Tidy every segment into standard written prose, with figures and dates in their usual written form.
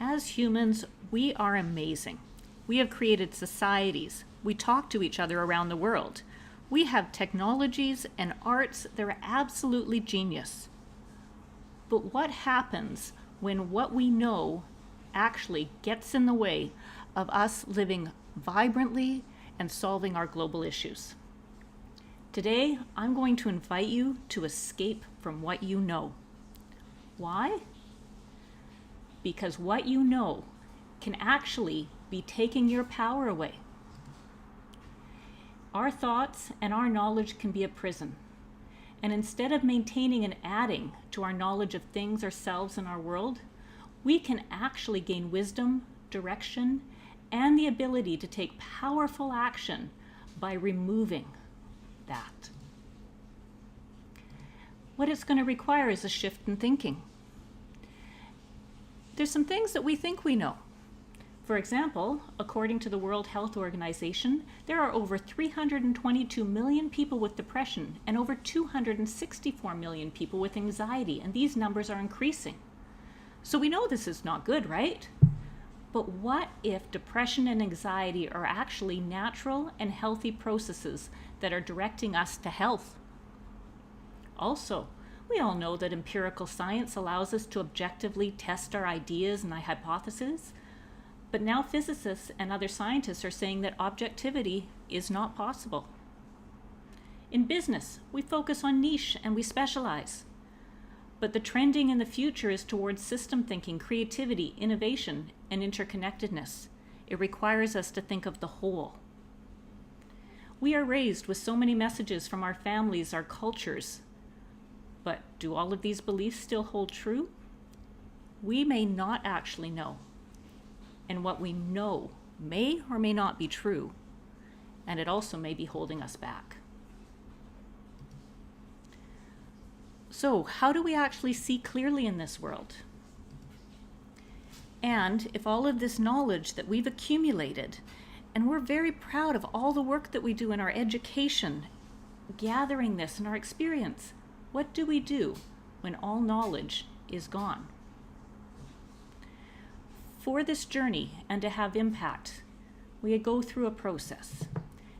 As humans, we are amazing. We have created societies. We talk to each other around the world. We have technologies and arts that are absolutely genius. But what happens when what we know actually gets in the way of us living vibrantly and solving our global issues? Today, I'm going to invite you to escape from what you know. Why? Because what you know can actually be taking your power away. Our thoughts and our knowledge can be a prison. And instead of maintaining and adding to our knowledge of things, ourselves, and our world, we can actually gain wisdom, direction, and the ability to take powerful action by removing that. What it's going to require is a shift in thinking. There's some things that we think we know. For example, according to the World Health Organization, there are over 322 million people with depression and over 264 million people with anxiety, and these numbers are increasing. So we know this is not good, right? But what if depression and anxiety are actually natural and healthy processes that are directing us to health? Also, we all know that empirical science allows us to objectively test our ideas and our hypotheses, but now physicists and other scientists are saying that objectivity is not possible. In business, we focus on niche and we specialize. But the trending in the future is towards system thinking, creativity, innovation, and interconnectedness. It requires us to think of the whole. We are raised with so many messages from our families, our cultures. But do all of these beliefs still hold true? We may not actually know. And what we know may or may not be true. And it also may be holding us back. So, how do we actually see clearly in this world? And if all of this knowledge that we've accumulated, and we're very proud of all the work that we do in our education, gathering this in our experience, what do we do when all knowledge is gone? For this journey and to have impact, we go through a process.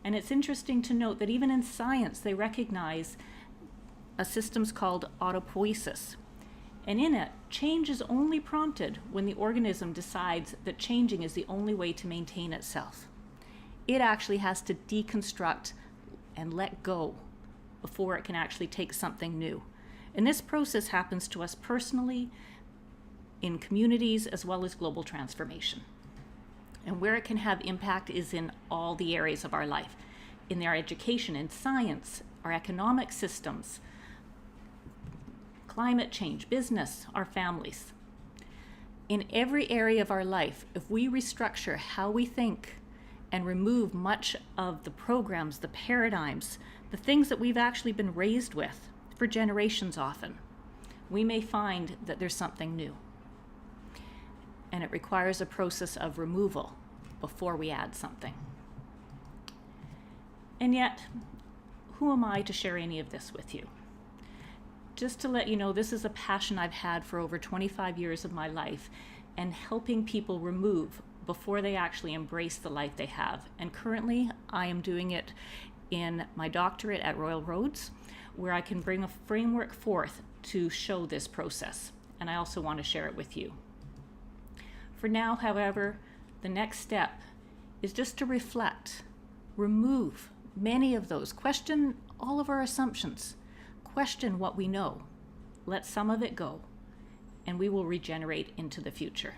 And it's interesting to note that even in science, they recognize a system's called autopoiesis. And in it, change is only prompted when the organism decides that changing is the only way to maintain itself. It actually has to deconstruct and let go before it can actually take something new. And this process happens to us personally, in communities, as well as global transformation. And where it can have impact is in all the areas of our life, in our education, in science, our economic systems, climate change, business, our families. In every area of our life, if we restructure how we think and remove much of the programs, the paradigms, the things that we've actually been raised with for generations often, we may find that there's something new. And it requires a process of removal before we add something. And yet, who am I to share any of this with you? Just to let you know, this is a passion I've had for over 25 years of my life, and helping people remove before they actually embrace the life they have. And currently, I am doing it in my doctorate at Royal Roads, where I can bring a framework forth to show this process. And I also want to share it with you. For now, however, the next step is just to reflect, remove many of those, question all of our assumptions, question what we know, let some of it go, and we will regenerate into the future.